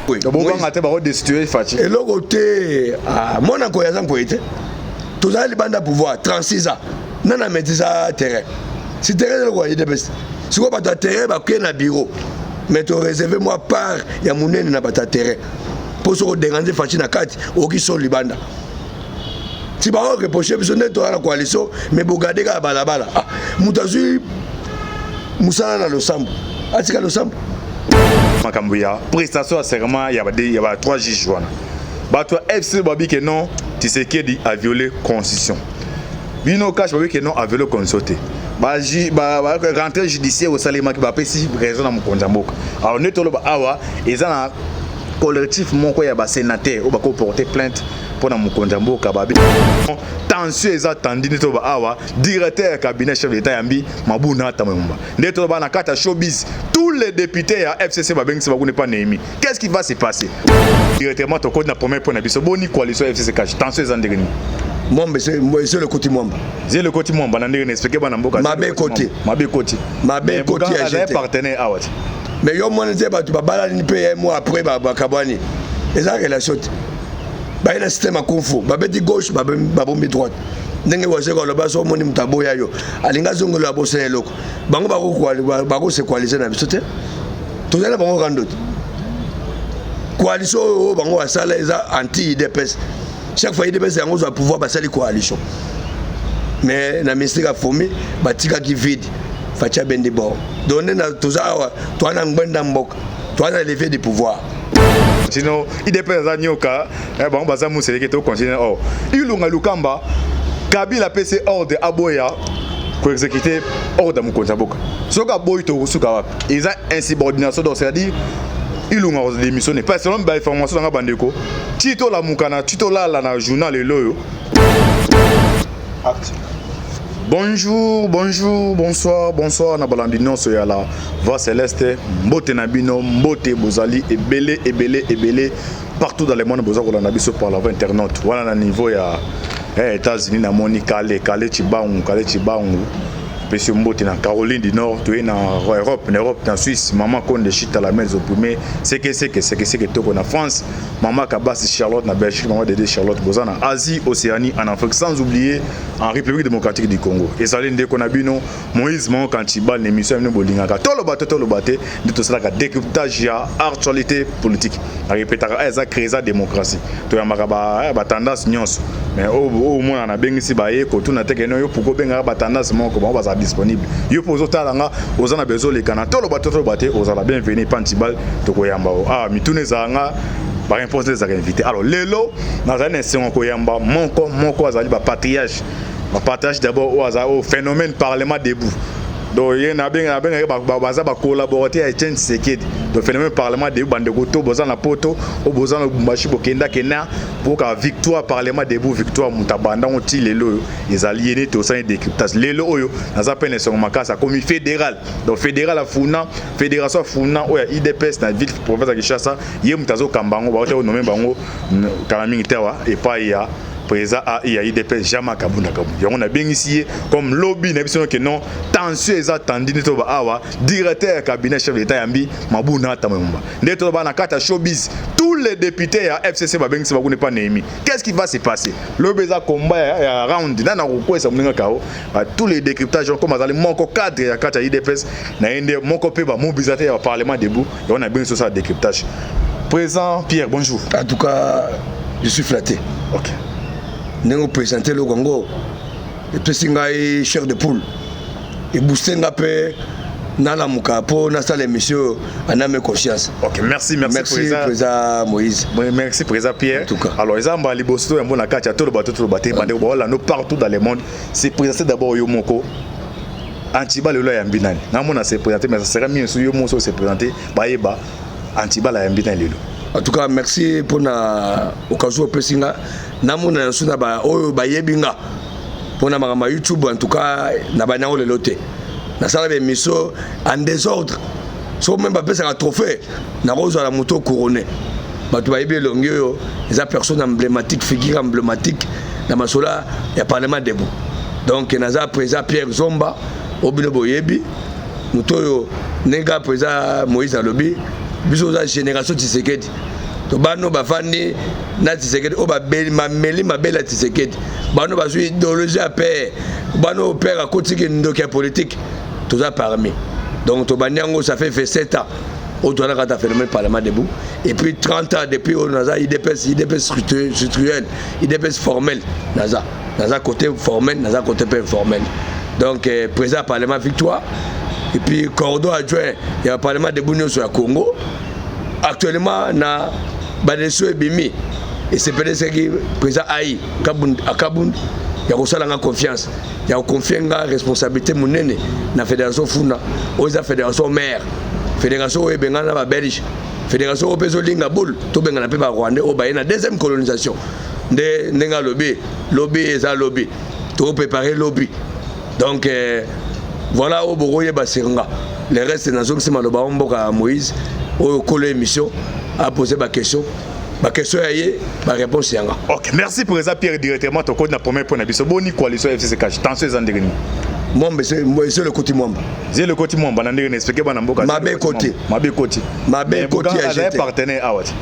Oui. Et le côté, mon encore y a un poète. Tous les bandes pouvoir 36 ans. Non, non, mais ça terrain. Si terrain le quoi, il est best. Si vous pas ta terrain, bah qu'il y a un bureau. Mais tu réserves moi part, il y a mon nez n'a pas ta terrain. Pour se déranger facile à 4, ou qui sont les bandes. Si par exemple reprocher besoin de la coalition, mais vous gardez la balabala. Moutazu, Moussa dans le sambo. Atika le sambo. Makambuya, prestation à serment, il y a 3 juges. Bah toi FC Babi que non, tu sais qui a violé la constitution. Bino cache Babi que non a violé la constitution. Bah rentrée judiciaire au Salima qui va passer raison dans mon Konjamboka. Alors nous tolo ba awa ils ont un collectif mon ko ya ba sénateur ou ba ko porter plainte pour dans mon Konjamboka Babi. Tension est attendue nous ba awa directeur cabinet chef d'état yambi mabuna tamamba. Nous tolo ba na kata showbiz tous les députés à FCC Babeng se ba pas Némi. Qu'est-ce qui va se passer? Directement to code na premier point na biso boni coalition FCC cache tension est endérini. Moi, c'est le côté Mwamba. C'est le côté Mwamba. Mabé côté. Mabé côté. Mabé côté. Un partenaire à Wat. Mais yo moi tu vas balader payer moi après Kabani. Et ça relation. Bah il y a un système à confort. Babé de gauche, babé de droite. Ndenge wase ko loba so moni mtabo ya yo. Alinga zongo la bosse eloko. Bango bako se coaliser na bisote. Tozala bango randot. Coalition bango asala eza anti-IDPS. Chaque fois, il y a un pouvoir passer les coalitions. Mais la ministre a formé, Batika qui vide, Fatia Bendibor. Donner tout ça, toi, tu as un bon d'ambok, toi, tu as levé des pouvoirs. Sinon, il dépend de Nyoka, bon, Bazam Moussé qui est au continent. Oh, il y a un Lukamba, Kabila PC hors de Aboya pour exécuter hors de Moukonjaboka. Ce que Aboy to Sukawa, ils ont insubordination, c'est-à-dire. Il y a des émissions, pas seulement des informations dans la bande. Tito la Moukana, Tito la journal et l'eau. Bonjour, bonjour, bonsoir, bonsoir. Nabalandino soyala, va céleste, mbote nabino, mbote bozali, ebele, partout dans le monde bozali on a biso par la internaute. Voilà le niveau ya États-Unis na moni kale chibangu. Monsieur Mbote na Caroline du Nord, tu es en Europe, en Suisse, maman qu'on déchite à la maison pour mais c'est que tout en France, maman Kabas Charlotte na Belgique, maman Dédé Charlotte Bozana, Asie, Océanie, en Afrique, sans oublier en République démocratique du Congo. Et ça l'inde qu'on a vu non, Moïse Mon quand il bat l'émission de Bolingaka, tout le bateau, de tout cela décryptage ya actualité politique. À répéter, ça crée la démocratie. Tu as ma tendance nyons, mais au moins on a bien ici baillé, quand on a été que non, pourquoi bien ma tendance mon comment va disponible. Yo pozo talanga ozana bezo le kana tolo bato ozala bienvenue Pantibal to koyamba. Ah mitune zanga ba imposer les invités. Alors lelo na zane sengo koyamba moko azali ba patriarche. Ba partage d'abord au phénomène parlement debout. Donc il y a ba collaborateur avec Etienne Tshisekedi. Donc phénomène parlement debout bande goto bozana poto au bozana Lubumbashi bokenda kena pour ka victoire parlement debout victoire mutabanda oti lelo les aliénés to sein décryptage lelo oyo na peine sur makasa comme fédéral. Donc fédéral afuna fédération afuna oya IDPS na ville province de Kinshasa yé mutazo kambango ba oto nomé bango kalamingi tewa et pas ya président a IDPS jamais kabunda kabunda. On a bien ici comme lobby na biso que non tension est attendue to ba awa directeur cabinet chef d'état yambi mabuna tamamba. Ndeto ba na kata showbiz tous les députés à FCC Babeng se ba pas Némi. Qu'est-ce qui va se passer? Le beza combat ya round na ko ça mninga kao tous les décryptages comme azali moko cadre ya kata IDPS na ende moko pe ba mobilisateur au parlement debout et on a bien sur ça décryptage. Président Pierre, bonjour. En tout cas, je suis flatté. OK. Nous présenter le Congo et puis c'est cher de poule et booster un peu dans la mouka pour dans l'émission en âme et conscience. OK, merci président Moïse. Merci président Pierre. En tout cas. Alors ils ont bali bosto un bon akacha tout le bateau nous partout dans le monde. C'est présenter d'abord Yomoko Antiba le ya mbinani. Na mona c'est présenter mais ça sera mieux sur Yomoso c'est présenter Baeba Antiba la mbinani lelo. En tout cas, merci pour la occasion de Pessinga. Namuna suna ba oyo ba yebinga. Pour na ma YouTube en tout cas na ba nyao le loté. Na sala be miso en désordre. So même pas pesa un trophée. Na rose la moto couronné. Ba tu ba yebi longyo, les personnes emblématiques, figure emblématique na masola ya parlement debout. Donc naza président Pierre Zomba, obino boyebi. Mutoyo nenga président Moïse Alobi. Biso za génération Tshisekedi to bano bafandi na Tshisekedi o ba beli mameli mabela Tshisekedi bano basu idéologie à paix bano père à côté qui ndoki politique tout ça parmi donc to banyango ça fait 7 ans au doit la phénomène parlement debout et puis 30 ans depuis on a IDPS structurel IDPS formel naza côté formel naza côté peu informel donc président parlement victoire et puis cordon adjoint il y a parlement debout sur le Congo actuellement na badeso ebimi et c'est peut-être que président Aïe Kabund il y a aussi la confiance il y a confiance la responsabilité monene na fédération funa aux fédération mère fédération ebengana ba belge fédération opezo linga boule to bengana pe ba rwandais o ba na deuxième colonisation ndenga lobby eza lobby to préparer lobby donc voilà au boroye basenga le reste na zone sima loba mboka Moïse au collège émission a posé ma question yé ma réponse yanga. OK, merci président Pierre directement ton code na premier point na biso boni coalition FCC cash tension ezandegeni. Moi c'est le côté mwamba. C'est le côté mwamba na ndenge expliquer bana mboka. Mabe côté a partenaire awati.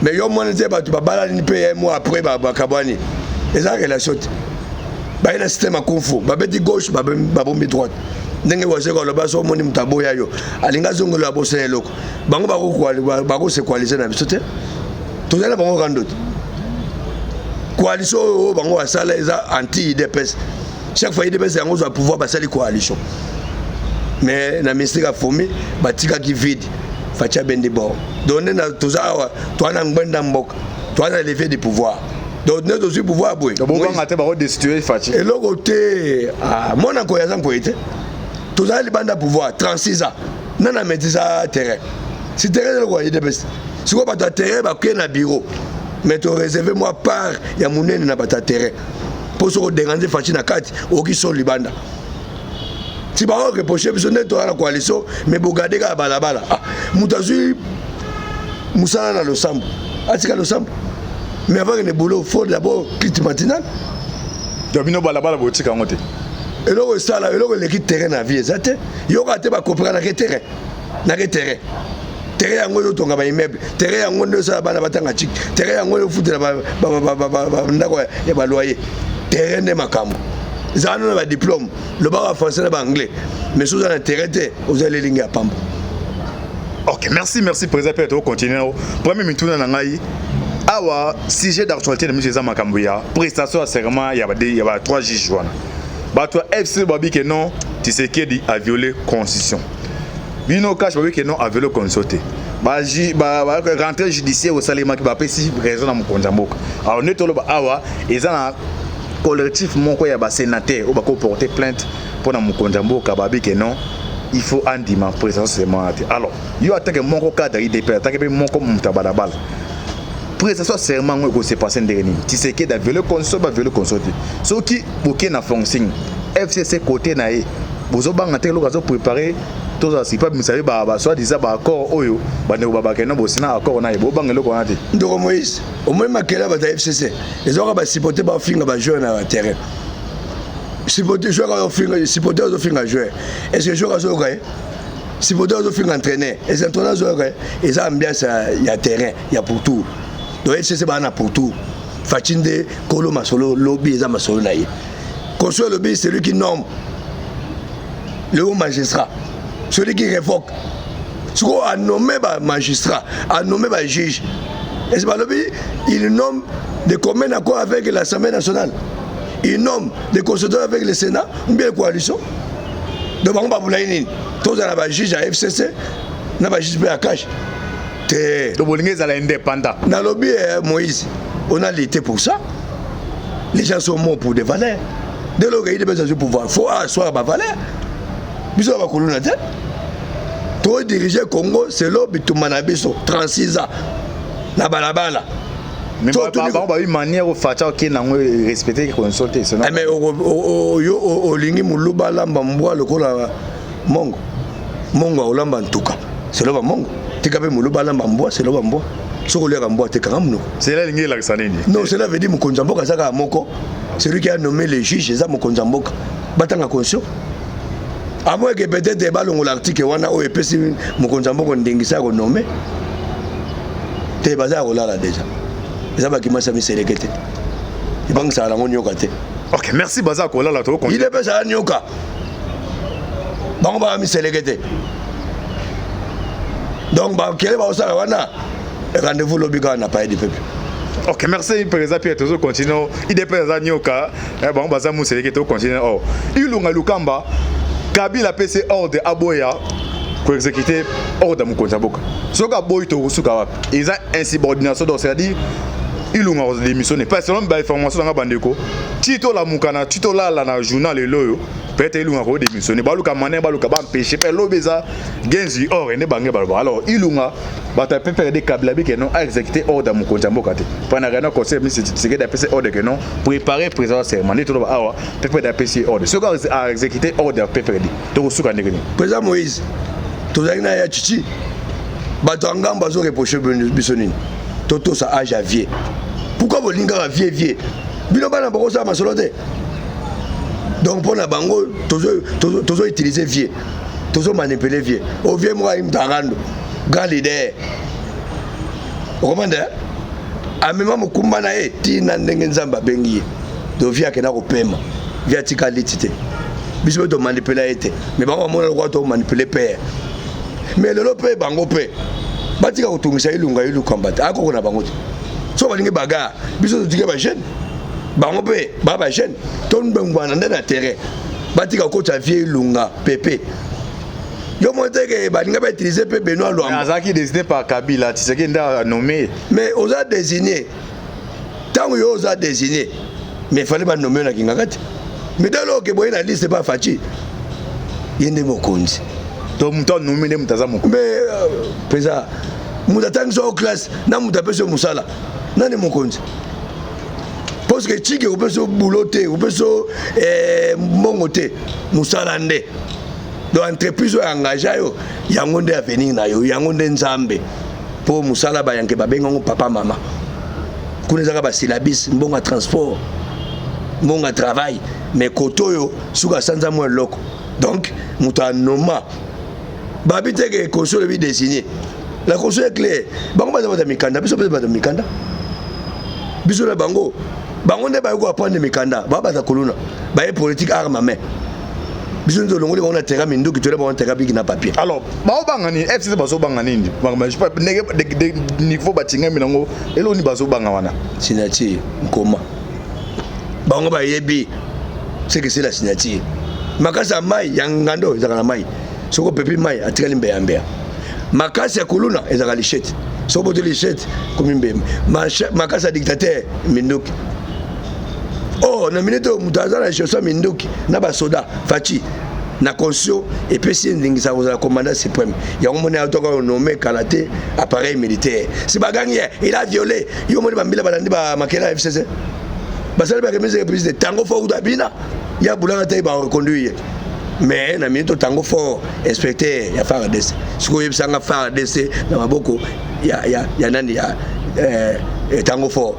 Mais yo mona te ba tu babala ni pe moi après ba kabani. Eza relation. Ba ina système konfo, ba beti gauche ba bombi droite. Ndenge wa seko lo baso moni mutaboya yo. Alinga zongo lo abose eloko. Bango ba ko se coalition na biso te. Tozala bango randot. Coalition bango asala eza anti IDPS. Chaque fois IDPS yango zo pouvoir basali coalition. Mais na ministère a formé batika ki vide. Fatia bende bon. Donc na tozala toana ngwenda mbok. Toana lever du pouvoir. Donc nous aussi pouvoir boy. Bon ngate ba destituer Fatia. Et loko te mona ko yazan poete. Tozala libanda pouvoir 36 ans. Nana metisa terrain. Si terrain le quoi IDPS. Si vous avez un terrain, vous avez un bureau. Mais tu réserves moi part, il y a mon nez n'a pas de terrain. Pour se déranger, facile à 4, ou qui sont Libanda. Si vous avez reproché, vous êtes dans la coalition, mais vous regardez la balabala. Moutazu, Moussala dans le sambo. Atika le sambo. Mais avant le boulot, il faut d'abord quitter matinal. Domino balabala, vous êtes en côté. Et là, l'équipe terrain à vie, exact. Il y aura des comprendre le terrain. Le terrain. Terrain yango yo tonga ba immeuble terrain yango ndo sa bana batanga chik terrain yango yo futela ba ndako ya ba loyer terrain de makambo zano na ba diplôme le ba français na ba anglais mais sous un terrain te aux allez linga pambo. OK, merci président Pierre, continuer premier mituna na ngai awa sujet d'actualité de monsieur makambo ya prestation à serment ya ba 3 juges wana bato FC babi que non Tshisekedi a violé constitution. Bino cash babi que non a violé consulté. Ba rentrée judiciaire au salima qui ba pesi raison na mokonza mboka. Alors ne tolo ba awa ezana collectif moko ya ba sénateur ou ba ko porter plainte pour na mokonza mboka babi que non il faut andima précisément. Alors yo attaque moko cadre IDP attaque be moko mutabalabala. Prestation serment ngo se passer ndeni. Tshisekedi a violé constitution ba violé consulté. Ce qui boké na fonction FCC côté na e bozo banga te lokazo préparer tous ça pas misali ba soit disant ba accord oyo ba ne ba ke no bosina accord na e bo banga loko na te ndoko Moïse au moins makela ba FCC les autres ba supporter ba finga ba jouer na terrain supporter jouer ba finga supporter zo finga jouer est-ce que jouer zo gagne supporter zo finga entraîner et entraîneur zo gagne et ça ambiance ya terrain ya pour tout donc FCC ba na pour tout Fatinde Kolo Masolo lobby za Masolo na ye construire le lobby c'est lui qui nomme le haut magistrat, celui qui révoque, ce qu'on a nommé magistrat, a nommé juge. Et c'est pas le lobby, il nomme des communs d'accord avec l'Assemblée nationale. Il nomme des consultants avec le Sénat, ou bien la coalition. Donc on va vous l'aider. Tous on a juge à FCC, on a juge à Cash. Donc vous êtes indépendant. Dans le lobby, Moïse, on a l'été pour ça. Les gens sont morts pour des valeurs. Dès lors qu'il y a besoin de pouvoir, il faut asseoir ma valeur. Biso ba kolona te to diriger Congo c'est lobby to manabiso 36 ans na balabala mais ba une manière au facha qui na respecter consulter c'est non mais o lingi muluba lamba mbwa lokola mongo olamba ntuka c'est loba mongo tikabe muluba lamba mbwa c'est loba mbwa soko leka mbwa te kangamno c'est là lingi la saneni non c'est là veut dire mokonza mboka saka moko c'est lui qui a nommé les juges ça mokonza mboka batanga conscience. À moins que peut-être l'article wana o epesi mokonza mboko ndengisa ko nommé te baza kolala déjà eza bakimasa miseleke te ebangisa nango nyoka te. Ok, merci baza kolala to il est pas ça nyoka bango ba miseleke te donc ba kele ba osala wana rendez-vous lobika na paye du peuple. Ok, merci président Pierre toujours continue il président nyoka bon baza museleke to continue oh ilunga lukamba Kabila PC ordre aboya pour exécuter ordre mukonza boka soka boy to suka wapi ils ont insubordination donc c'est-à-dire ilunga démissionner parce que selon ba information dans bandeko tito la mukana tito la na journal loyo peut-être ilunga ko démissionner baluka mané baluka ba empêcher pe lobeza genzi or ne bange balba alors ilunga bata pepe de Kabila bi que non a exécuter ordre mukonza boka te pendant que non conseil ministre c'est que PC ordre que non préparer président cérémonie to ba awa pepe da PC ordre soka a exécuter ordre pepe to suka ndenge président Moïse tozali na ya chichi bato angamba zo reprocher bisonini toto sa âge à vieux pourquoi bolinga vieux bino bana bako sa masolo te donc pour na bango tozo utiliser vieux tozo manipuler vieux au vieux moi imtarando grand leader recommande amema mukumba na e tina ndenge nzamba bengi do vieux akena ko pema vieux tika litite biso to manipuler ete mais bango mona ko to manipuler père mais lelo pe bango pe batika kutungisa ilunga ilukambata ako kuna bango so balingi baga biso tike ba jeune bango pe ba jeune ton bengwana ndana terrain batika ko ta vie ilunga pepe yo moteke balinga ba utiliser pe Benoît Luamba azaki décidé par Kabila Tshisekedi nda nommé mais oza désigné tango yo oza désigné mais fallait pas nommer na kingakati mais dès lors que boy na liste pas Fachi yende mokonzi to muto nommé mutaza moko mais pesa mutata nso classe na mutapeso musala nani mokonzi parce que tiki opeso bouloté opeso mongoté musala nde do entreprise engagé yo yango nde avenir na yo yango nde nzambe pour musala ba yanke babenga ngo papa mama kunezaka ba syllabus mbonga transport mbonga travail mais kotoyo suka sanza mo loko donc mutanoma babite que console bi dessiné la console est claire bango baza mikanda biso pe baza mikanda biso na bango ne ba ko apprendre mikanda ba baza koluna ba politique armament biso ndo longo on a terrain minduki to le ba on terrain big na papier alors ba obangani FCC bazo bangani ndi ba je pas niveau batinga minango elo ni bazo banga wana signature nkoma bango ba yebi c'est que c'est la signature makasa mai yangando ezaka mai soko pepi mai atikali mbeyambea makasi ya kuluna ezaka lichette soko boto lichette komi mbembe makasi ya dictateur minduki oh na minute mutaza na chosa minduki na basoda Fachi na conscio et puis si ndingisa kozala commandant suprême yango mona atoka nommé kalaté appareil militaire si bagangi il a violé yo mona bambila balandi ba makela FCC basali ba remise reprise de tango fo udabina ya bulanga tay ba reconduire mais na minute tango fort inspecteur ya FARDC siko yebisanga FARDC na maboko ya nani ya tango fort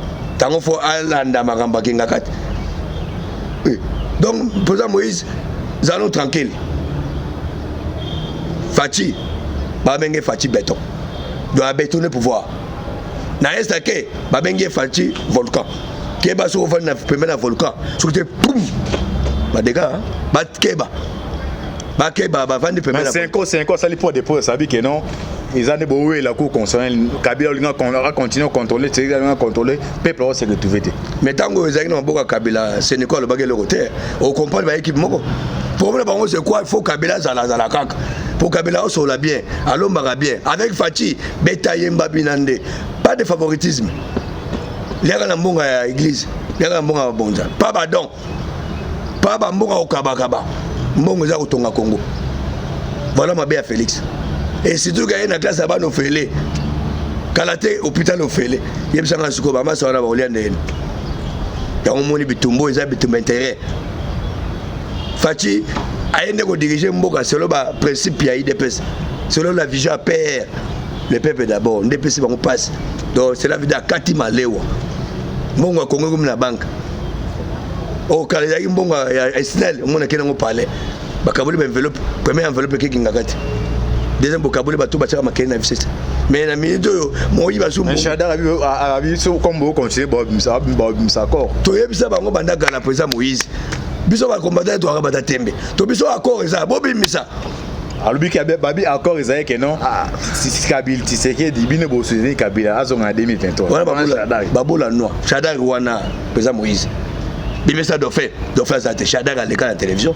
alanda makamba kinga kati donc président Moïse zalo tranquille Fachi babenge Fachi béton doit bétonner pouvoir na est que babenge Fachi volcan qui ba so fa na premier volcan so que poum ba dégâts ba keba ba vandi premier 5 ans ça li pour dépôt ça dit que non ils ont beau la cour constitutionnelle Kabila a continué à contrôler peuple va se retrouver mais tango ezaki na mboka Kabila c'est Nicole bagelo côté on comprend ba équipe moko problème bango c'est quoi il faut Kabila zala kaka pour Kabila on la bien alomba bien avec Fachi beta yemba binande pas de favoritisme liaka na mbonga ya église liaka na mbonga bonza pas badon pas ba mbonga okabakaba mbongo za kotonga Congo voilà mabe ya Félix et surtout qu'il y a une classe à bas ofélé kalaté hôpital ofélé il y a besoin de suko ba masa wana ba oliande ya omoni bitumbo eza bitumba intérêt Fachi ayende ko diriger mboka selon ba principe ya IDPS selon la vision à père le peuple d'abord ndepesi bango passe donc c'est la vie d'Akati Malewa mbongo Congo comme na banque o kala ya mbongo ya Snell on a kena ngo parler bakabuli ba enveloppe première enveloppe ki ngakati deuxième vocabulaire bato bataka makene na FCC mais na minute moi il va sous mais Shadar a vu so comme vous continuer ba accord to yebisa bango bandaka na président Moïse biso ba combattre to arabata tembe to biso accord eza bobimisa alubi ki babi accord ezali que non si Kabila Tshisekedi bine bo soutenir Kabila azonga 2023 voilà babola noir Shadar wana président Moïse bimisa do fait ça te Shadar à l'écran de télévision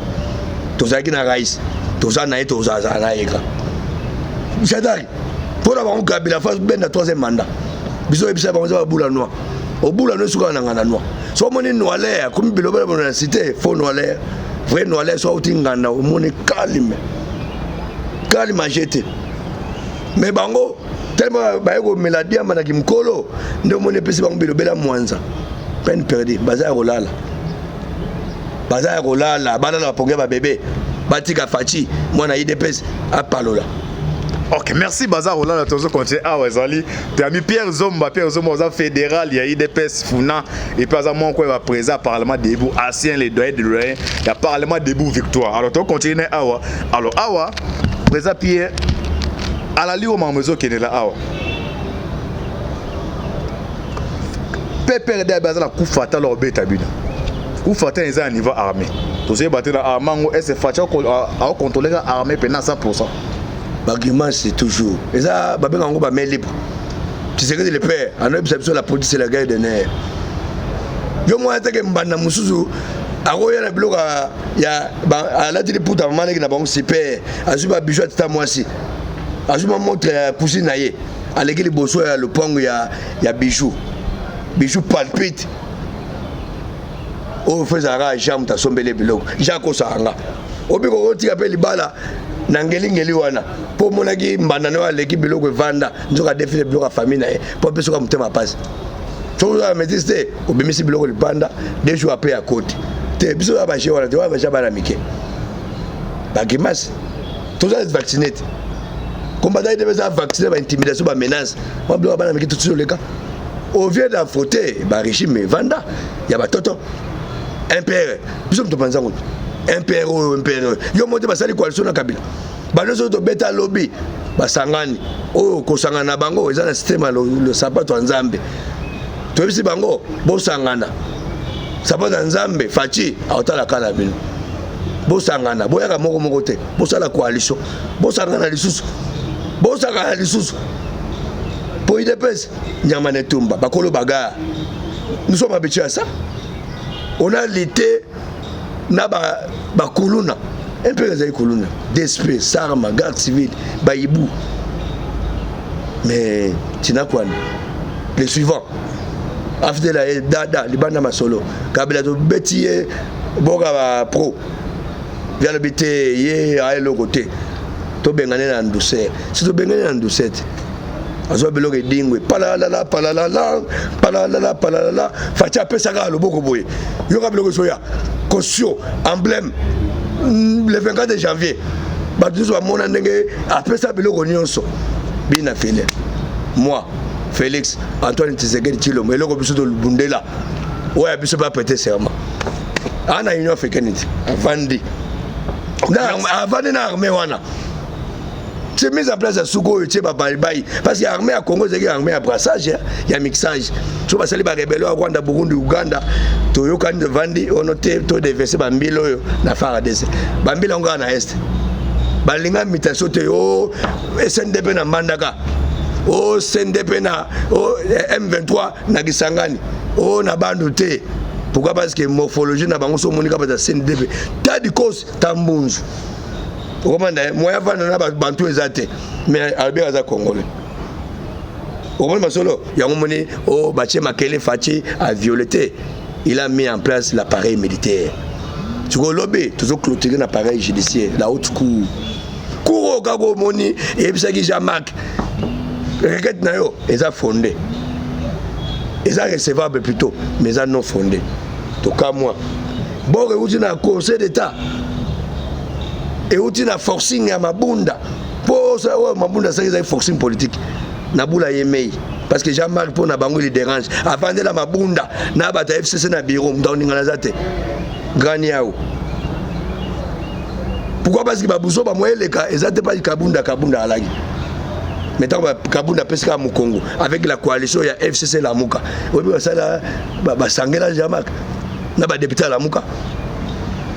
tozaki na raïs tozana et tozaza na eka Shadar pour avoir Kabila face ben na troisième mandat biso ebisa bango za boula noir au boula noir suka na ngana noir so moni noir comme biloba na cité faux noir vrai noir so utingana o moni kalima jeté mais bango tellement baiko meladia manaki mkolo ndio moni pesi bango bilobela mwanza peine perdue baza rolala bana na ponga ba bébé batika fachi mwana IDPS a palola. Ok, merci Bazar Olala, toujours continuer à Wazali. Tu as mis Pierre Zomba fédéral, il y a IDPS Funa, et puis à mon quoi présent Parlement debout, ancien les doyens de l'Orient, il y a Parlement debout victoire. Alors tu continues à Awa. Alors Awa, présent Pierre, à la ligne au Mamezo qui est là Awa. Pépère de Bazar la coup fatal au Bétabina. Coup fatal est à un niveau armé. Tu sais, battre dans l'armée, et c'est fatal à contrôler l'armée pendant 100%. L'argument c'est toujours. Et ça, babé n'ango ba main libre. Tu sais que le père, en observation la politique c'est la guerre de nerfs. Yo moi attaque mbanda musuzu. Aroya na bloc ya à la télé pour ta maman qui n'a pas super. Azuba bijou ta moi si. Azuba montre cousine naie. À l'église bosso ya le pont ya bijou. Bijou palpite. O faisara jambe ta sombele bloc. Jako sanga. Obi ko tika pe libala. Nangeli wana po monaki mbandano wa l'équipe biloko vanda nzoka défile biloko famille na po peso ka mutema passe to la médiste obimisi biloko libanda 2 jours après à côté te biso ba baché wana te wa bacha bana mike bakimas to za vacciné combattre de beza vacciner ba intimidation ba menace wa biloko bana mike tout sur le cas au vient d'affronter ba régime vanda ya ba toto impère biso mto panza ngo impère yo monte basali coalition na Kabila balozo to beta lobby basangani o kosangana bango eza na système le sapato nzambe to bisi bango bo sangana sapato nzambe fachi aotala kala bino bo sangana bo yaka moko te bo sala coalition bo sangana lisusu po IDPS nyama netumba bakolo baga nous sommes habitués à ça on a lutté na ba kuluna un peu les kuluna d'esprit sarma garde civile baïbou mais tina kwani les suivants after la dada libanda masolo Kabila to betiye boga ba pro via le bité ye a le côté to bengane na nduse si to bengane na nduse azo beloko dingwe palala facha pesa ka loboko boye yo ka beloko soya caution emblème le 24 de janvier batuzo wa mona ndenge apesa biloko nyonso bina fele moi Félix Antoine Tshisekedi Tshilombo eloko biso to bundela oya biso ba prêter serment ana union africaine avandi na armée wana c'est mis en place à Sougo et Baï parce que l'armée à Congo c'est l'armée à brassage il y a mixage tu vas salir ba rebelle au Rwanda Burundi Uganda toyoka de vandi on noté to déverser bambilo na faradese bambilo ngana na est balinga mitation te o SNDP na Mbandaka o SNDP na o M23 na Kisangani o na bandu te pourquoi parce que morphologie na bango so monika ba SNDP tadi cause tambunzu Okomanda moya vana na bantu ezate mais Albert aza congolais. Okomanda masolo yango moni o bache makele fachi a violeté. Il a mis en place l'appareil militaire. Tu go lobby toujours clôturer l'appareil judiciaire la haute cour. Cour kago moni et puis ça qui Jean-Marc. Requête na yo eza fondé. Eza recevable plutôt mais eza non fondé. To ka moi. Bon réuti na conseil d'état. Et outil na forcing ya mabunda pour ça mabunda ça c'est forcing politique na bula yemei parce que Jean-Marc pour na bango il dérange avant de la mabunda na bata FCC na bureau ndoni ngana zate graniao Pourquoi? Parce que babuso ba moyen les cas exactement pas kabunda alagi. Maintenant kabunda pesika mu Congo avec la coalition ya FCC Lamuka. Obi ba sala ba sangela jamak na ba député Lamuka.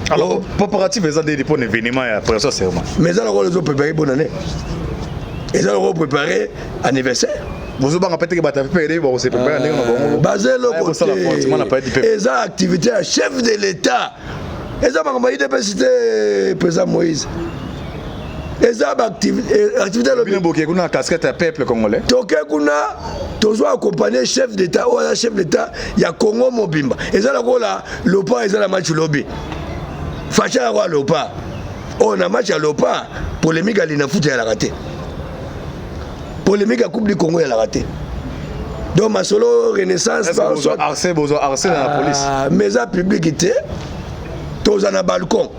Alors préparatif ils ont des dépôts d'événements après ça c'est vraiment. Mais ça les ont préparé bonne année. Ils ont préparé anniversaire. Vous avez peut-être que bata préparé bon c'est préparé année on va. Basé le côté. Ils ont activité à chef de l'État. Ils ont marqué des président président Moïse. Ils ont activité le bien beaucoup kuna casquette à peuple congolais. Toké kuna toujours accompagné chef d'État ou la chef d'État ya Congo Mobimba. Ils ont là le pas ils ont la match lobby. Facha wa lopa. On a match à lopa polémique à l'inafoot à la raté. Polémique à Coupe du Congo à la raté. Donc ma solo renaissance harcèle dans la police. Maison publique était tous à balcon.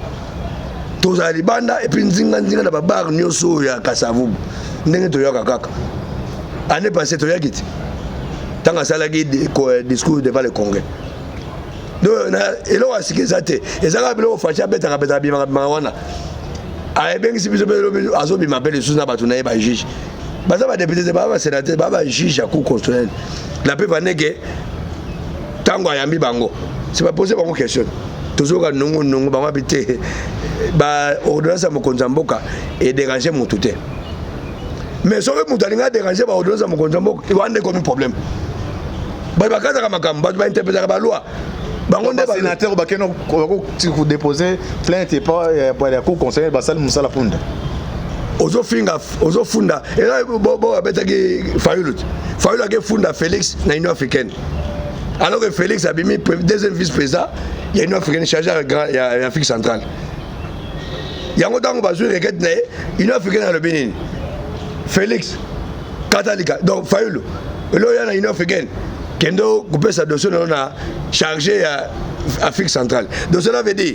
Tous à libanda et puis nzinga na bar nyoso ya Kasavu. Ndenge to yoka kaka. Année passée to yakiti. Tanga salagi discours devant le Congrès. Donc et là c'est que ça te et ça va bilo facha beta beta bi mawana a bien si biso belo azo bi m'appelle sous na batuna e ba juge baza ba député ba sénateur ba juge à cour constitutionnelle la paix va néguer tango ayambi bango c'est pas poser bango question toujours ka nungu ba mabité ba ordonnance mo konzamboka et déranger mon tout mais so que mutalinga déranger ba ordonnance mo konzamboka il va ande comme problème ba kaza ka makamba ba interpréter ba loi. Les sénateurs ont déposé plainte pour la cour conseil Basal Moussa Lafunda. Ozo funda et là bon abetaki Fayulu a funda Félix na Union africaine. Alors que Félix a mis deuxième vice-président, il y a une africaine chargée à l'Afrique centrale. Il y a un temps où on requête Union africaine à le Bénin. Félix Katalika donc Fayulu là il y a une Union africaine. Kendo couper sa dossier on a chargé à Afrique centrale. Donc cela veut dire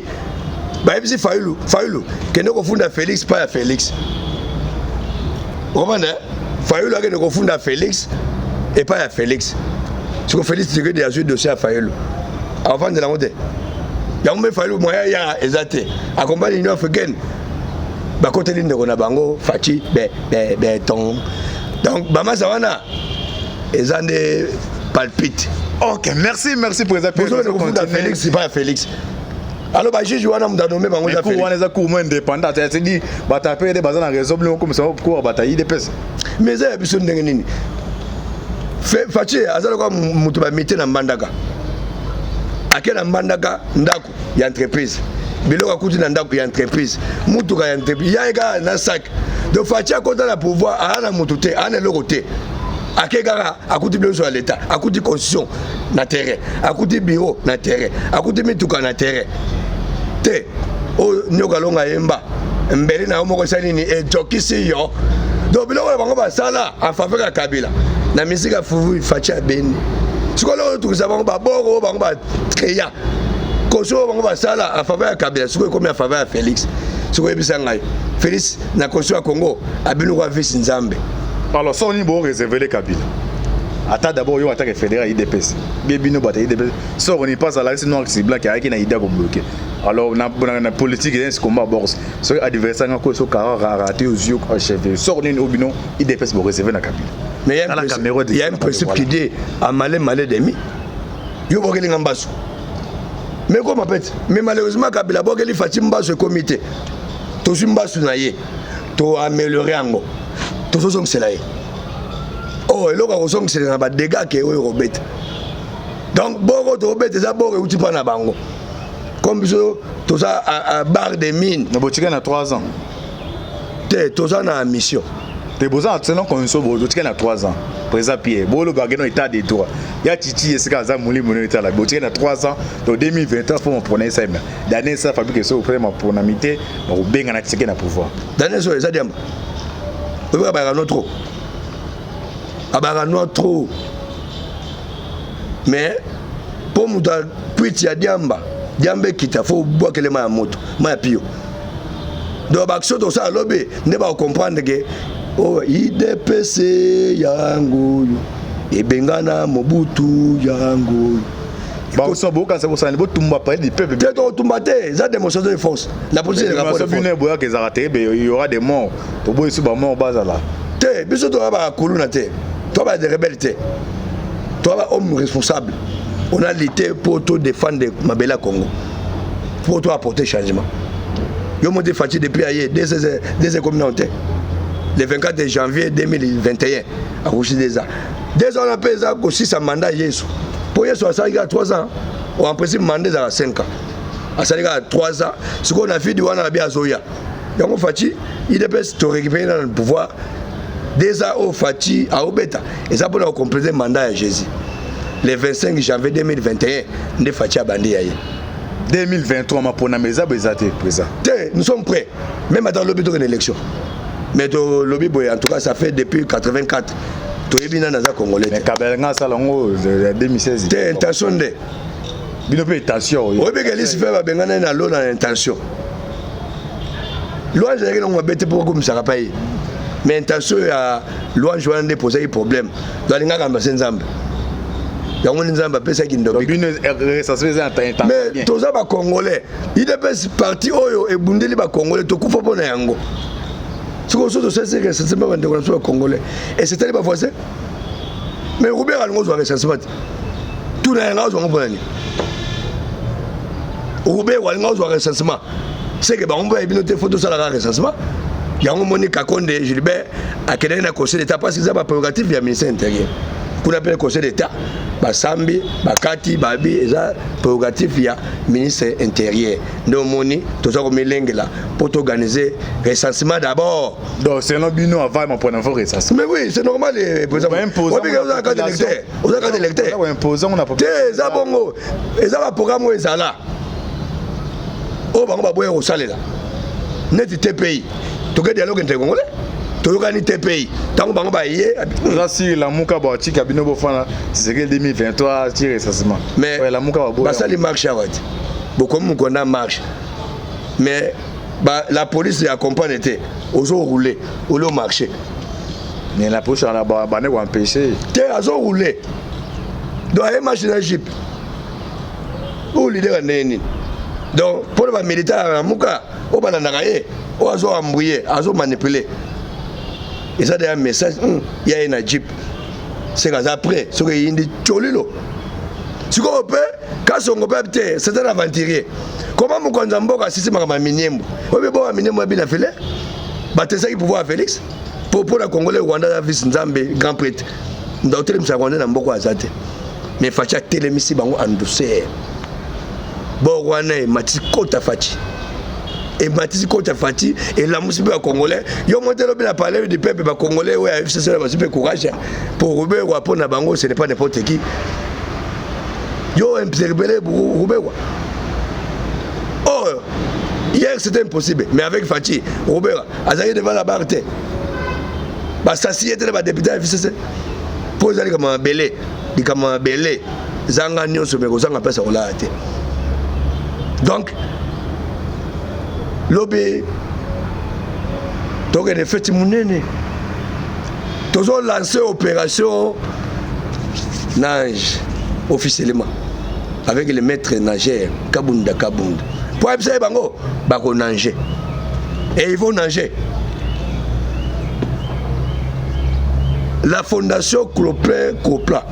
bah si Fayulu Kendo confunda Félix pas à Félix. Vous comprenez? Fayulu a Kendo confunda Félix et pas à Félix. Parce que Félix c'est que des dossiers à Fayulu. Avant de la monter. Il y a un Fayulu moyen il y a exacté. Accompagné l'Union africaine. Bah côté ligne de Ronabango, Fati, béton. Donc Bama Sawana ils ont des palpite. Ok, merci président. Félix, c'est pas Félix. Alors, bah, j'ai joué à un nommé Bango. Mais pour les cours indépendants, tu dit, bah, tu as payé des bases dans réseau, comme ça, pour batailler des pèses. Mais c'est besoin de gagner. Fachi, azalo mutuba mité na Mbandaka. Akena Mbandaka, ndaku, y a entreprise. Biloka kuti na ndaku, y a entreprise. Mutuka y a entreprise. Y a ega na sac. De Fachi à côté la pouvoir, à la mutute, à la locoté. Akegara akuti bien sur l'état akuti constitution na terrain akuti bureau na terrain akuti mituka na terrain te o nyoka longa yemba mbeli na moko sali ni ejokisi yo do biloko bango ba sala en faveur ya Kabila na misika fuvu Facha beni sikolo tu za bango ba boro bango ba créa koso bango ba sala en faveur ya Kabila sikolo comme en faveur ya Félix sikolo bisanga Félix na constitution ya Congo abinu kwa vice Nzambe. Alors, ça, on est réservé les Kabila. Attends d'abord, il y a un fédéral IDPS. Bébino bataille IDPS. Ça, on n'est pas à la liste noire qui est blanc qui a une idée pour bloquer. Alors, dans la politique, il y a un combat bourse. Ce adversaire, il y a raté aux yeux achevé. Ça, on est au binon IDPS pour réserver la Kabila. Mais il y a un principe qui dit à malé d'emi. Il y a un basso. Mais comment peut-être? Mais malheureusement, Kabila, il faut que ce comité. Tout ce qui est pour améliorer en tout ce c'est là. Oh, et là, c'est des dégâts qui sont robés. Donc, beaucoup de robés, c'est d'abord où tu prends la bango. Comme tout ça à barre des mines. Mais tu as 3 ans. Tout ça dans la mission. Tu as besoin de selon condition, tu as 3 ans. Président Pierre, Bolo Bageno état des droits. Il y a Titi et Sekaza Mouli Monéta là. Tu as 3 ans. Donc 2021, il faut me prendre ça. D'année, ça fabrique ça auprès de ma pronamité. On va bien en pouvoir. D'année, ça dit. On va pas trop. Abara trop. Mais pour nous dire puis il y a diamba kita faut boire que les mains à moto ma pio. Donc action tout ça lobby ne pas comprendre que oh IDPC yango et Bengana Mobutu yango Bah, on s'en beaucoup quand c'est pour ça. Il faut tomber après des peuples. Tu dois tomber. Ça démonstration de force. La police est rapporte. Il y aura des morts. Tu vois ici, mort bas là. Té, biso tu vas pas Kuluna té. Tu vas des rebelles té. Tu vas homme responsable. On a lutté pour te défendre Mabela Congo. Pour toi apporter changement. Yo monté fatigué depuis hier des communautés. Le 24 janvier 2021 à Rocher des Arts. Dès on a payé ça aussi sa mandat Yesu. Pour Yesu ça il a 3 ans. En principe mandat à 5 ans. À ça il a 3 ans. Ce qu'on a fait du wana bien Zoya. Donc on fatigué, il est te récupérer dans le pouvoir. Déjà au fatigué à Obeta. Et ça pour nous compléter le mandat à Jésus. Le 25 janvier 2021, nous fatigué à Bandi Yaye. 2023 ma pour na mesa bezate présent. Nous sommes prêts. Même dans le lobby de l'élection. Mais le lobby, en tout cas, ça fait depuis 84. Tu es bien dans les Congolais. Mais Kabelenga, ça, en 2016. Tu as intention de. Il n'y a pas intention. Oui, mais il faut faire une loi dans l'intention. Loi, je ne sais pas pourquoi comme ça va pas. Mais intention, loi, je vais poser un problème. Dans les gens qui ont fait un il y a des gens qui ont fait un mais tous les Congolais, il est parti et Bundeli Congolais, tout le monde est Yango. Ce qu'on sait, c'est que c'est même un Congolais. Et c'était pas forcé. Mais Robert a un recensement. Tout le monde a un recensement. Robert a un recensement. C'est que on peut bien noter photo sur le recensement. Il y a un Monique Kakonde, Gilbert, à quel est le conseil d'État parce qu'ils ont un prérogative via le ministère intérieur. Qu'on appelle le conseil d'État. Basambi, Bakati, Babi, et ça, prérogative via le ministère intérieur. Nous avons tout ça comme là pour organiser le recensement d'abord. Donc, c'est un bino avant mon point d'info recensement. Mais oui, c'est normal. Vous avez un cas d'électeur. Vous avez un cas d'électeur. Vous avez imposé, on a pas. C'est ça, bon. Et ça va programme où est ça là. Oh, on va boire au salaire là. Net TPI. Tu as dialogue intercongolais. Tu as TPI. Tant que va y là si la muka ba tika bino bofana c'est que 2023 tir recensement. Mais la muka ba boire. Ça les marche à wat. Beaucoup de monde marche. Mais la police accompagne était aux eaux roulées, au marché. Mais la police on a bané ou empêché. Tu as roulé. Donc il marche dans jeep. Ou leader neni. Donc pour les militaires à muka, au bananaye, au azo embrouillé, azo manipulé. Et ça a un message, il y a un jeep. C'est après, ce qu'il y a un cholilo. Si on peut, quand on peut, c'est un aventurier. Comment on peut assister à un minimum? On peut avoir un minimum à faire. C'est ça qu'il pouvoir Félix. Pour la Congolais, Rwanda, la vice Nzambe, grand prêtre. Dans le temps, on a beaucoup à Zate. Mais il faut que télémissi bango endossé. Bon, Rwanda, Mati Kota Fati. Et Matisse Kota Fati et la musique congolais. Yo monté le bien parler du peuple congolais ouais c'est ça va super courage pour Robert ou pour Nabango ce n'est pas n'importe qui. Yo interpellé pour Robert. Oh hier c'était impossible mais avec Fati Robert azali devant la barre té. Bah ça si était le député FCC. Pour aller comme belé, comme belé zanga nyonso mais zanga pesa ola té. Donc lobby donc il fait monene tous ont lancé opération nage officiellement avec les maîtres nageurs Kabunda pour observer bango bako nager et ils vont nager. La fondation Cropla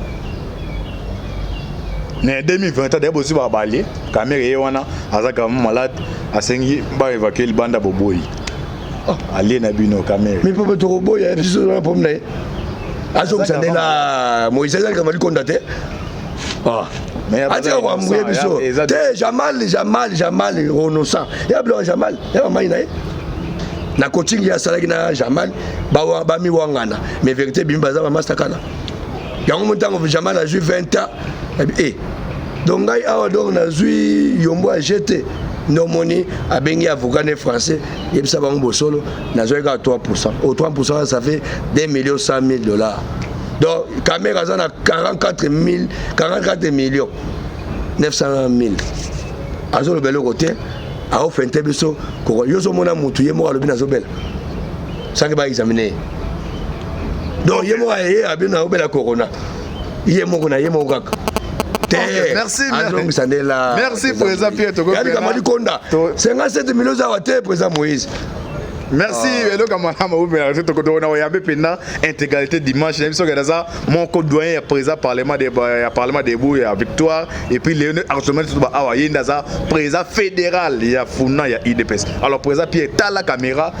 en 2020 d'abord aussi va balayer caméra et wana azaka malade asengi ba évacuer le banda boboyi aller na bino caméra mais pas trop boy il y a des problèmes azo kusandela Moïse azaka mali condamné mais ati wa mouye biso te Jamal Ronosan ya blanc Jamal ya maina na coaching ya salaki na Jamal ba mi wangana mais vérité bimba za mastercard yango montango Jamal a joué 20 ans et donc on a joué yombo a jeté nos moni a bengi avocat français et ça va un solo na joué à 3%. Au 3% ça fait 2 100 000 $. Donc caméra ça a 44 millions 900 000. Azo le bel côté a offenté biso ko yo so mona mutu ye mo alobi na zo bela. Ça que ba examiner. Donc ye mo a ye abi na obela corona. Ye mo kaka. Merci. Merci président Pierre Togo. C'est 57 millions de président Moïse. Merci. Et donc, on a une intégralité dimanche. Mon code doyen président parlement debout, il y a Victoire. Et puis, Léonel Arsemen, il y a président fédéral, il y a Founa, il y a IDPS. Alors, président Pierre, t'as la caméra,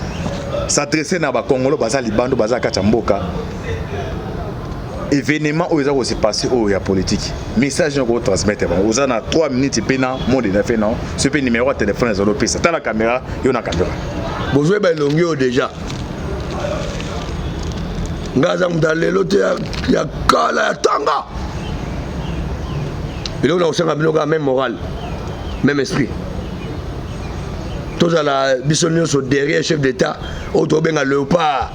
s'adresser à Congolo, Baza Libando, Baza Kachamboka. Événement où il s'est passé où il y a politique. Message que vous transmettez. Vous avez 3 minutes et puis mon fait non. Ce numéro de téléphone est européen. C'est la caméra, il y a une caméra. Vous avez longueur déjà. Ngaza mdale lote ya kala ya tanga. Et là on a aussi un même moral, même esprit. Tous à la bisonnion sont derrière chef d'État, autre ben à léopard.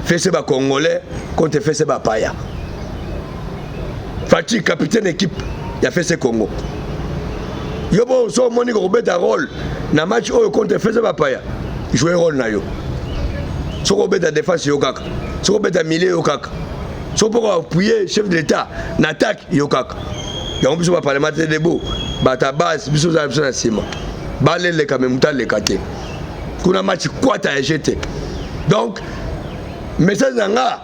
Fait c'est Congolais contre fait c'est Paya. Fati capitaine équipe, il a fait ce Congo. Yo bon so moni ko beta rôle na match oyo contre fait c'est Paya. Il joue rôle na yo. So ko beta défense yo kaka. So ko beta milieu yo kaka. So pour appuyer chef de l'État na attaque yo kaka. Ya on biso ba parlementaire debout. Ba ta base biso za biso na sima. Ba le quand même le kate. Kuna match quoi ta jeté. Donc message nanga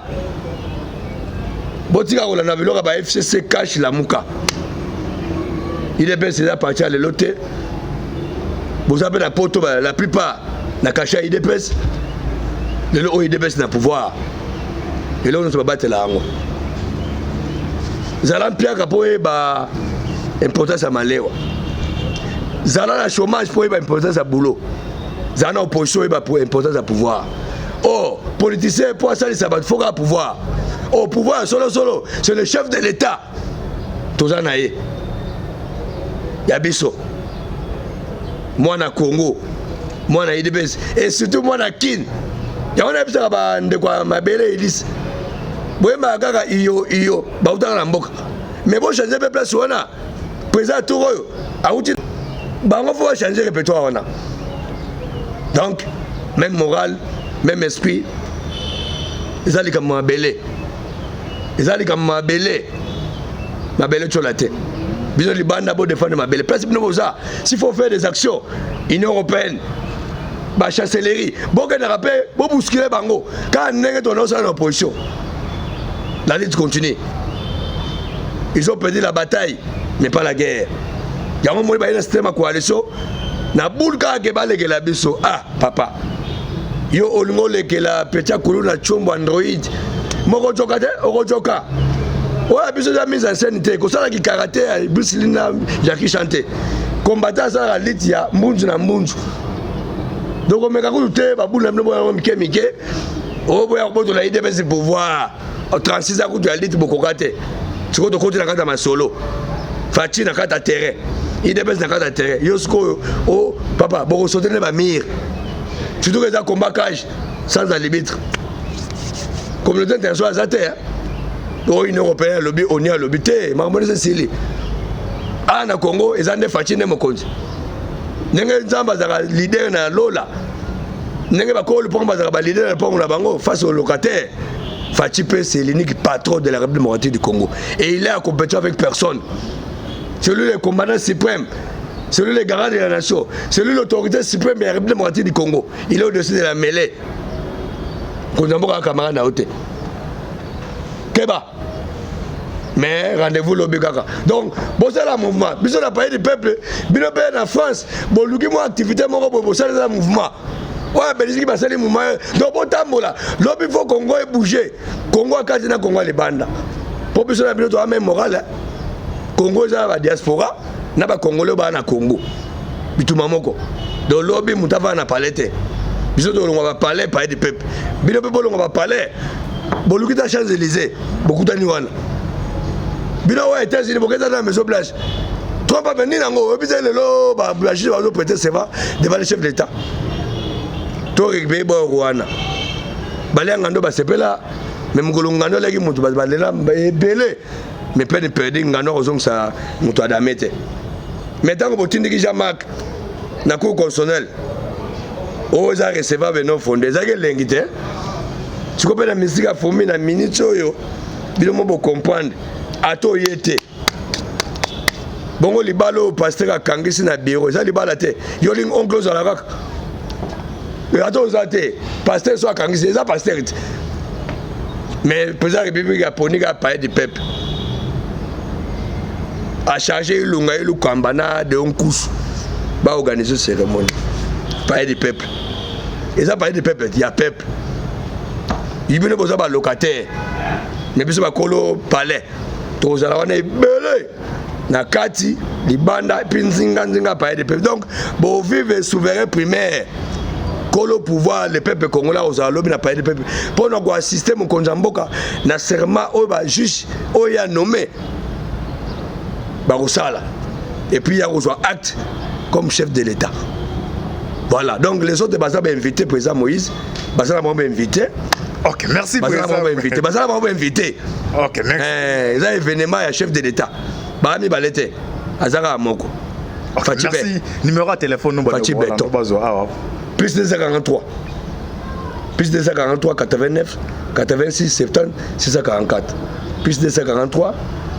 botika ko na biloko ba FCC cash la muka. Il est bien c'est là parti à l'elote. Vous avez la poto la plupart na cacha IDPS. Le IDPS na pouvoir. Et là on se battre là ngo. Zala mpia kapo ba importance à malewa. Zala la chômage pour ba importance à boulot. Zala opposition ba pour importance à pouvoir. Oh, politicien pour ça, il faut qu'il pouvoir. Au pouvoir, solo, c'est le chef de l'État. Tozanaye. Yabiso. Moi, na Congo. Moi, na IDPS. Et surtout, moi, na Kin. Il y a un épisode de quoi ma belle Elise. Moi, ma gaga, iyo. Bah, on a mboka. Mais bon, changer de place, on a. Président Touro. Aouti. Bah, on va changer le répertoire, on a. Donc, même morale. Même esprit, ils allaient comme ma belle. Ma belle sur la tête. Bisous les bandes d'abord défendre ma belle. Presque nous ça. S'il faut faire des actions, Union européenne, bah chancellerie, bon qu'on a rappelé, bon bousculer bango. Quand on est en opposition, la lutte continue. Ils ont perdu la bataille, mais pas la guerre. Il y a un moment où il y a un système à coalition. Na boule quand il y a la biso. Ah papa. Yo olmo leke la petit koulou na chombo Android moko joka te okojoka ouais biso ya mise en scène te ko sala ki karaté Bruce Lee na Jackie Chanté combattant ça la lit ya mbunzu na mbunzu donc on meka ko te ba bula mno bo mike o boya ko to la idée ben pouvoir 36 ans ko to la lit bokoka te siko to ko to na kata masolo fati na kata terrain idée ben na kata terrain yo sko o papa boko sauter ba mire. Surtout que ça combat cage sans limite. Communauté internationale à terre. L'Union européenne, le lobby, on y a le lobby. Marmoné c'est Sili. Ah, na Congo, ils ont des fatigues mon compte. N'engagez pas à leader na Lola. N'engagez pas le pont à leader na pont la bango face aux locataires. Fatigué, c'est l'unique patron de la République démocratique du Congo. Et il est en compétition avec personne. C'est lui le commandant suprême. C'est lui le garant de la nation. C'est lui l'autorité suprême de la République démocratique du Congo. Il est au-dessus de la mêlée. Konzamboka un camarade à côté. Keba. Mais rendez-vous le Bikaka. Donc, bon, c'est le mouvement. Bisous la pays du peuple. Bisous pays en France. Bon, nous avons activité, bon, c'est le mouvement. Ouais, Belgique va faire le mouvement. Donc, bon, tambola. L'objet faut Congo est bougé. Congo a quasiment Congo les bandes. Pour bisous la biloto à même morale. Congo est la diaspora. Na ba Congolais ba na Congo bituma moko do lobby mutava na palete biso to longa ba palais pa de peuple bino peuple longa ba palais bolukita Champs-Élysées bokuta ni wana bino wa États-Unis boketa na Maison Blanche Trump a venu nango obisa lelo ba juge ba zo prêter serment devant le chef de l'État to régler ba Rwanda bale ngando ba sepela même ngolo ngando leki mutu ba lela belé mais peine perdu ngano ozong sa mutu adamete. Maintenant, vous avez Jean-Marc, na cour constitutionnelle, vous avez recevable non fondé. Vous avez l'ingité. Si vous avez la musique à former, la minute, vous comprendre. ato yete bongo libalo pasteur akangisi na bureau eza libala te yo ling oncle ozala kaka ato oza te pasteur so akangisi eza pasteur te mais président république aponi ka paye du peuple a chargé ilunga ilukamba na de onkusu ba organiser cérémonie paye du peuple eza paye du peuple ya peuple ibino boza ba locataire mais biso ba kolo palais tozala wana ebele na kati libanda pinzinga paye du peuple donc bo vivre souverain primaire kolo pouvoir le peuple congolais aux alobi na paye du peuple pour nous assister mon konjamboka na serment o ba juge o ya nommé ba rosala et puis il y a reçoit acte comme chef de l'État. Voilà, donc les autres bazar invité président Moïse, bazar m'a invité. OK, merci président. Bazar m'a invité, bazar m'a invité. OK, merci. Ça événement ya chef de l'État. Ba mi balete azara moko. Okay, merci. Numéro de téléphone nous plus 243. Plus 243 89 86 70 644. Plus 243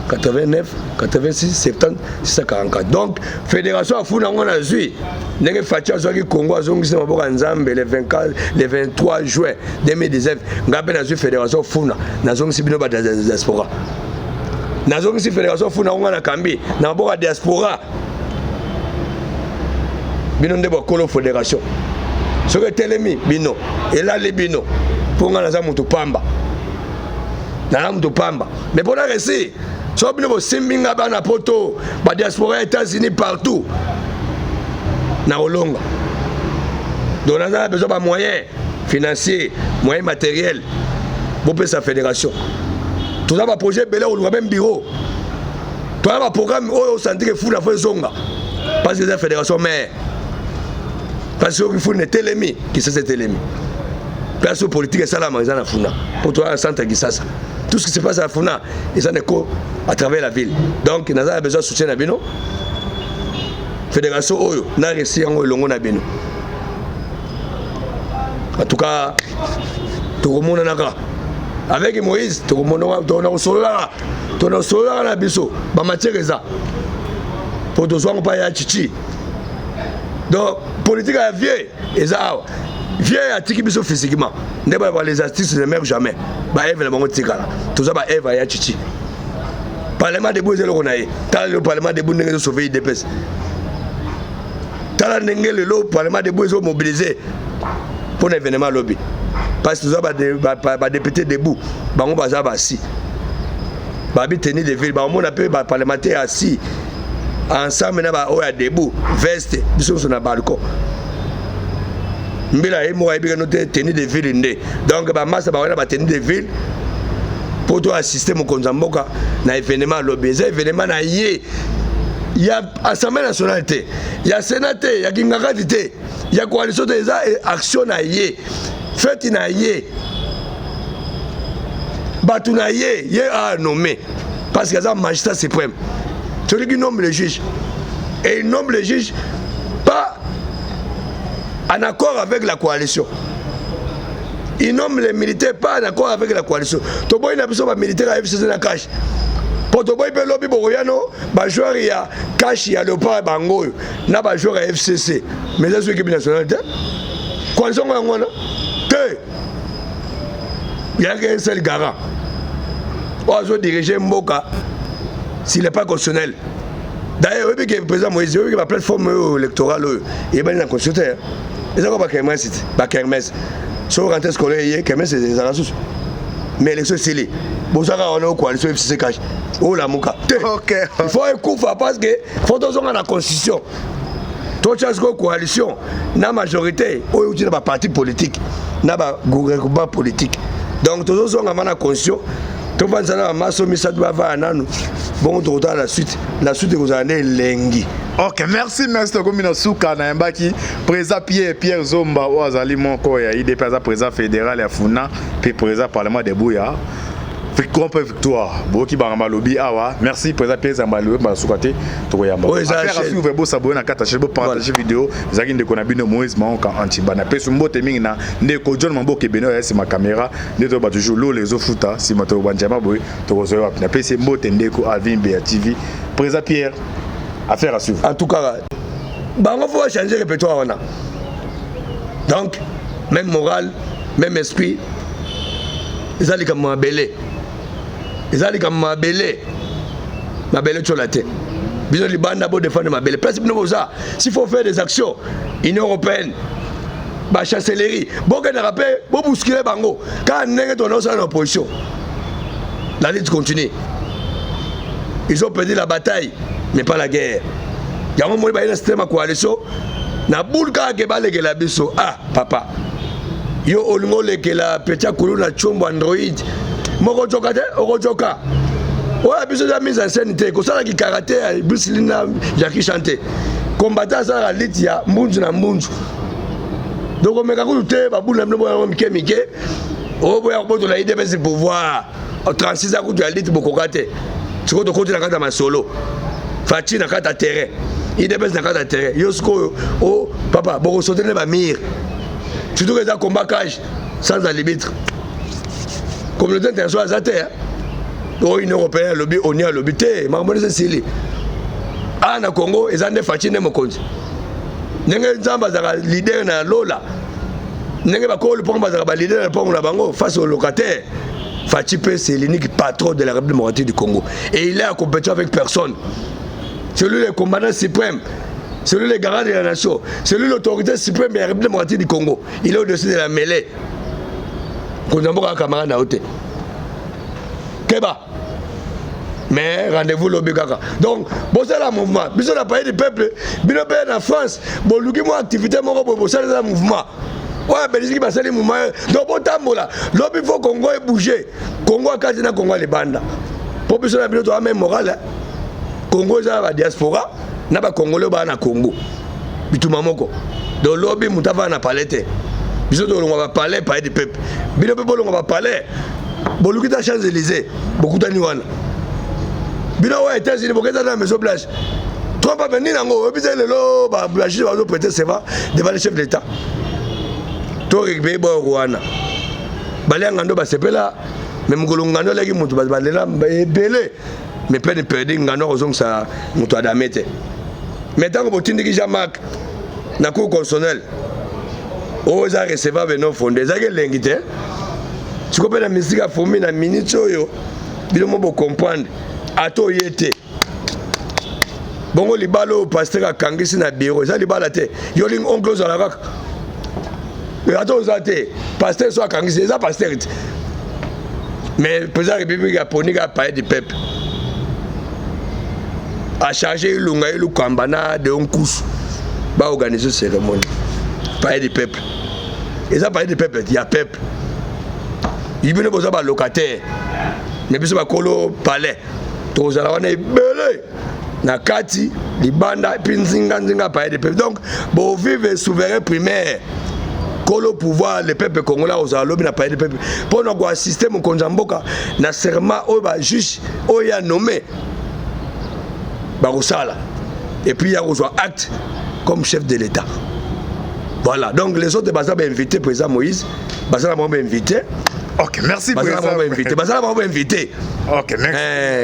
89 86 70 644. Donc fédération afuna ngona zui ndenge fatia zaki Congo azongisa maboka nzambe le 23 juin 2019 ngabe na zui fédération funa nazongisi bino ba diaspora nazongisi fédération funa ngona kambi na maboka diaspora bino ndebo kolo fédération soki telemi bino elali bino mpo nga naza moto pamba naza moto pamba mais mpona resi soki bino bosimbi nga bana poto badiaspora ya États-Unis partout na kolonga donc naza na besoin bamoyen financier moyen matériel bopesa fédération toza baprojet ebele koluka même bureau toza baprogramme oyo osanti ke funa fo ezonga parce que eza fédération mare parce que faut ne telemi qui c'est telemi place politique et ça la maison à Funa pour toi un centre qui ça tout ce qui se passe à Funa et ça n'est à travers la ville donc nous avons besoin de soutien à Bino fédération oyo na réussi en longo na Bino en tout cas tout le monde naka avec Moïse tout le monde on sola na biso ba matière ça pour deux ans pas ya chichi. Donc, politique est vieille, et ça, vieille à tiki biso physiquement. Les astuces ne meurent jamais. Bah, Eve, tout ça, bah, Eve, ya chichi. Parlement de Bouze, le Parlement de Bouze, le sauver IDPS. Tala Nengel, le Parlement de Bouze, mobilisé pour l'événement lobby. Parce que tout ça, bah, député debout, bah, on va assis. Bah, tenir des villes, bah, on appelle parlementaire assis. Ensemble na oya debout veste biso sur na balcon mbila e mo ayibi noté tenue de ville ndé donc ba massa ba wana ba tenue de ville pour toi assister mon konzamboka na événement lobeza événement na yé il y a assemblée nationale té il y a sénateur il y a kingakati té il y a coalition des action na yé fête na yé batu na yé a nommé parce que ça magistrat suprême. Celui qui nomme le juge. Et il nomme le juge pas en accord avec la coalition. Il nomme les militaires pas en accord avec la coalition. Toboy n'a pas militaire à FCC na cash. Pour Toboy peut lobby Boroyano, ba joueur il y a cash il y a le pas bango na ba joueur à FCC. Mais c'est l'équipe nationale. Coalition ngona. Te. Il y a qu'un seul garant. Ozo diriger Mboka. S'il n'est pas constitutionnel. D'ailleurs, le président Moïse, la plateforme électorale, il est bien constitutionnel. Il n'y a pas de Kermès. Si on rentre scolaire, Kermès, c'est des ressources. Mais l'élection, c'est les. Bon, ça, on a une coalition FCC cash. Oh, la mouka. Il faut un coup parce que il faut que la constitution. Toute chose que coalition, la majorité, il y a un parti politique, il y a un gouvernement politique. Donc, tout ça, on a la constitution. Tout le monde a massé mis ça doit avoir bon total la suite vous allez lengi. OK, merci Master Gomino Souka na mbaki président Pierre Zomba ou azali moko ya IDP président fédéral ya Funa puis président parlement de Bouya victoire. Boki Bangama Lobby Awa. Merci président Pierre Zambalo Masukate Toyamba. Affaire à suivre beau s'abonner à Katache beau partager vidéo. Zagin de Konabino Moïse Maonka Antibana. Pesumbo Temingna Ndeko John Mambo Kebeno c'est ma caméra. Neto ba toujours l'eau les ofuta si mato banjama boy to kozoa. Na PC Mbote Ndeko Avin BTV. Président Pierre. Affaire à suivre. En tout cas, on faut changer le répertoire. Donc, même morale, même esprit, ils allaient comme ma belle. Ils allaient comme ma belle. Ma belle cholaté. Bisous les bandes d'abord défendre ma belle. Parce que nous ça, s'il faut faire des actions, Union européenne, bah chancellerie, bon qu'on a rappelé, bon bousculer bango. Quand on est en opposition, la lutte continue. Ils ont perdu la bataille, mais pas la guerre. Il y a un moment où il y a un système de coalition. Na bulka ke baleke la biso ah papa yo olingo leke la petia kulu na chombo Android moko joka te okojoka ouais biso da mise en scène te ko sala ki karaté Bruce Lee na Jackie Chanté combattant ça la lit ya mbunzu na mbunzu donc on meka ku te ba bula mbo mike mike o boya ko to la idée de pouvoir au 36 ans ku ya lit bokoka te siko to continue na kata masolo fati na kata terrain il dépêche dans le terrain. Yosko, oh papa, bon sauter les mamires. Surtout que ça combat cage sans limite. Communauté internationale à terre. Oh Union européenne lobby, on y a lobby. Marmone c'est Sili. Ah na Congo, ils ont des fatigues mon compte. N'engagez pas à leader na Lola. N'engagez pas le point à leader na la bango face aux locataires. Fatigué c'est l'unique patron de la République démocratique du Congo. Et il est en compétition avec personne. C'est lui le commandant suprême, c'est lui le garant de la nation, c'est lui l'autorité suprême de la République démocratique du Congo. Il est au-dessus de la mêlée. Qu'on a un camarade à côté. Keba. Mais rendez-vous lobby kaka. Donc, bon c'est le mouvement. Bisous la pays du peuple, bisous pays en France. Bon, nous qui mon activité mon bon c'est le mouvement. Ouais, Belgique va faire le mouvement. Donc bon temps là, lobby faut Congo est bougé. Congo a quasi na Congo les bandes. Pour bisous la bisous toi même moral. Congo est la diaspora, n'a pas Congolais na Congo. Bitumamoko. Donc lobby mutava na palette. Bisous on va parler par des peuples. Bino peuples on va parler. Boluki ta Champs-Élysées, beaucoup de niwana. Bino ouais États-Unis beaucoup dans la maison blanche. Trump a venu nango, bisous le lo ba blanchi va prêter seva devant le chef d'État. To rigbe bo Rwanda. Bale ngando ba sepela, même ngolongando leki mutu ba balela belé. Mais peine de perdre ngano ozong sa mutu adamete. Maintenant que botindi Jean-Marc na cour constitutionnelle oza recevoir beno fondé za ke lengite. Tu comprends la musique a formé na minute yo bilo mo bo comprendre ato yete. Bongo libalo pasteur a kangisi na bureau za libala te yo ling oncle za la rak. Et ato zate pasteur so kangisi za pasteur. Mais président République a poni ga parler du peuple. A chargé l'unga et le kambana de un coup va organiser cette cérémonie. Parler du peuple. Et ça parler du peuple, il y a peuple. Il vient de besoin de locataire. Mais puis ça colo palais. Tous allons on est belé. Na kati, libanda, pinzinga nzinga parler du peuple. Donc, bon vivre souverain primaire. Colo pouvoir le peuple congolais aux alobis n'a pas de peuple. Pour nous assister mon konjamboka na serment au ba juge au ya nommé. Et puis il y a reçoit acte comme chef de l'État. Voilà, donc les autres Bazar vont inviter le président Moïse. Bazar va inviter. Ok, merci président. Bazar va inviter. Bazar va inviter. Ok, merci.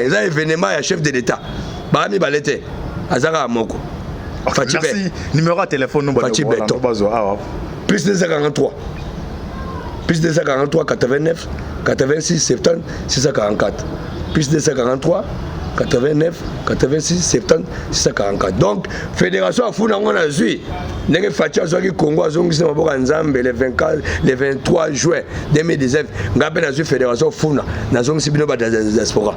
Il y a un événement, il y a chef de l'État. Bahami Balete. Azara Amoko. Merci. Numéro de téléphone, Fatih Beton. Plus 243. Plus 243 89 86 70 644. Plus 243 89 86 70 644. Donc fédération afuna ngona zui ndenge Fatia zaki Congo azongisi maboka nzambe le 23 juin 2019 ngabe na zui fédération funa nazongisi bino ba diaspora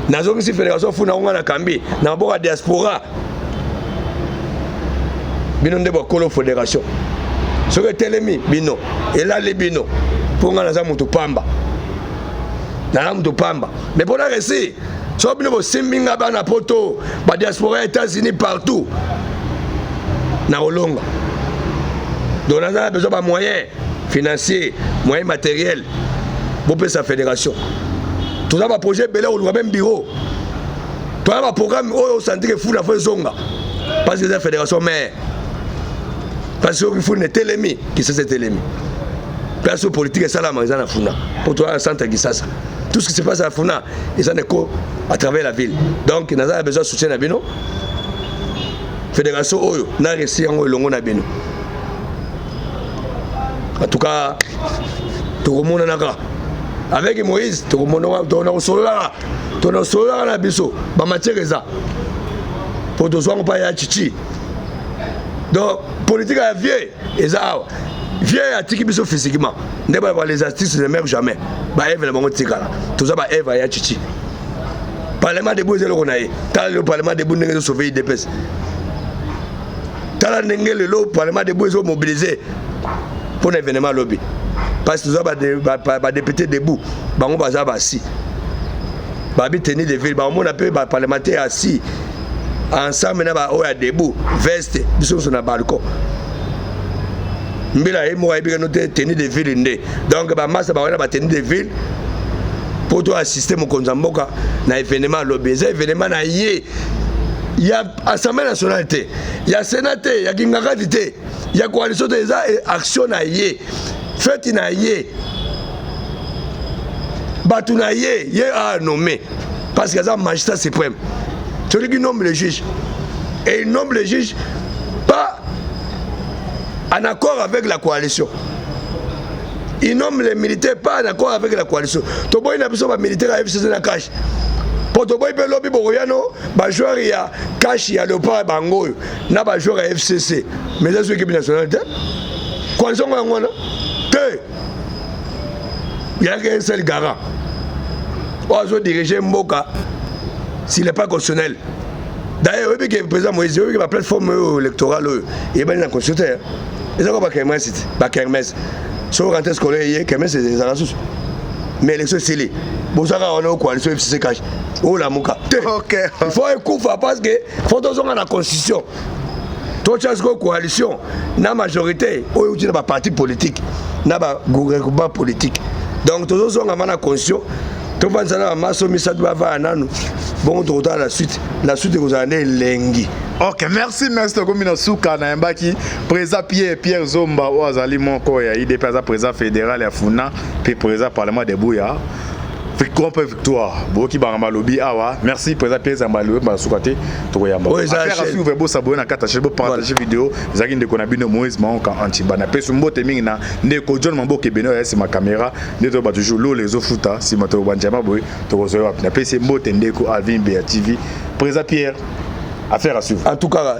nazongisi fédération funa ngona kambi na maboka diaspora bino ndebo kolo fédération soki telemi bino elali bino ponga naza mutu pamba na mutu pamba mais pour la réussir so bino bo simbinga bana poto ba diaspora États-Unis partout na olonga donc on a besoin de moyens financiers moyens matériels pour sa fédération Tout ça, projet belé ou même bureau. Tout ça, programme au centre que fou la fois zonga. Parce que c'est la fédération mère. Parce que faut une télémie qui c'est cette télémie. Place politique et ça la maison à Funa. Pour toi un centre qui ça. Tout ce qui se passe à Funa, ils en écho à travers la ville. Donc nous avons besoin de soutien à Bino. Fédération Oyo, n'a réussi en longo na Bino. En tout cas, tout le monde en a. Avec Moïse, tout le monde a solo na biso, ba matière ça. Pour deux ans pas ya chichi. Donc politique à vieux et ça vieux a tiki biso physiquement. Ne pas les astuces ne meurent jamais. Ba Eve le bango tikala. Tout ça ba Eve ya chichi. Parlement de Bouzel Ronaï. Tal le parlement de Bouzel sauver IDPS. Tal le parlement de Bouzel mobilisé pour l'événement lobby. Parce que tout ça ba député debout. Bango baza basi. Ba bi tenir de ville, ba on appelle ba parlementaire assis. Ensemble na ba oya debout, veste, biso sur na balcon. Mbila e mo aybi noté tenir de ville ndé. Donc ba massa ba wana ba tenir de ville pour toi assister mon konzamboka na événement lobby. Ça événement na yé. Il y a Assemblée nationale, il y a Sénat, il y a Gingakati, il y a coalition des actions na yé. Faites na yé. Batou na yé, yé a nommé parce qu'il y a un magistrat suprême. Celui qui nomme le juge. Et il nomme le juge pas en accord avec la coalition. Il nomme les militaires pas en accord avec la coalition. Toboy n'a pas militaire à FCC na cash. Pour Toboy pe lobby boroyano, ba joueur il y a cash il y a le pas bango. Na ba joueur à FCC. Mais là sur l'équipe nationale, coalition ngwana. Il y a qu'un seul garant. On doit diriger Mboka s'il n'est pas constitutionnel. D'ailleurs, le président Moïse, la plateforme électorale, il est bien constitutionnel. Il n'y a pas de Kermès. Si on rentre scolaire, Kermès, c'est des arrasus. Mais l'élection, c'est lui. Bon, ça, on a une coalition FCC cash. Oh la mouka. Il faut un coup parce que faut que dans la constitution. Toi, tu as une coalition, la majorité, il y a un parti politique, il y a un gouvernement politique. Donc, tous les gens ont la constitution. Tout le monde a massé ça doit avoir un bon total la suite vous allez lengi. OK, merci Master Komina Souka na Mbaki, président Pierre Zomba Oazali Monko ya IDPS président fédéral ya Funa, puis président parlement de Bouya. Victoire. Boki Barama Lobby Awa. Merci président Pierre Zomba Lobby Soukate Toyamba. Affaire à suivre bo s'abonner na kata chebo partager vidéo, zaki ndeko na bino Moïse Maonka Antibana. Pesu mbote mingi na ndeko John Mamboke Beno ya ma caméra, ndeto ba toujours lo les ofuta si mato banjama boy to kozoyo na pesi mbote ndeko Alvin BA TV. Président Pierre, affaire à suivre. En tout cas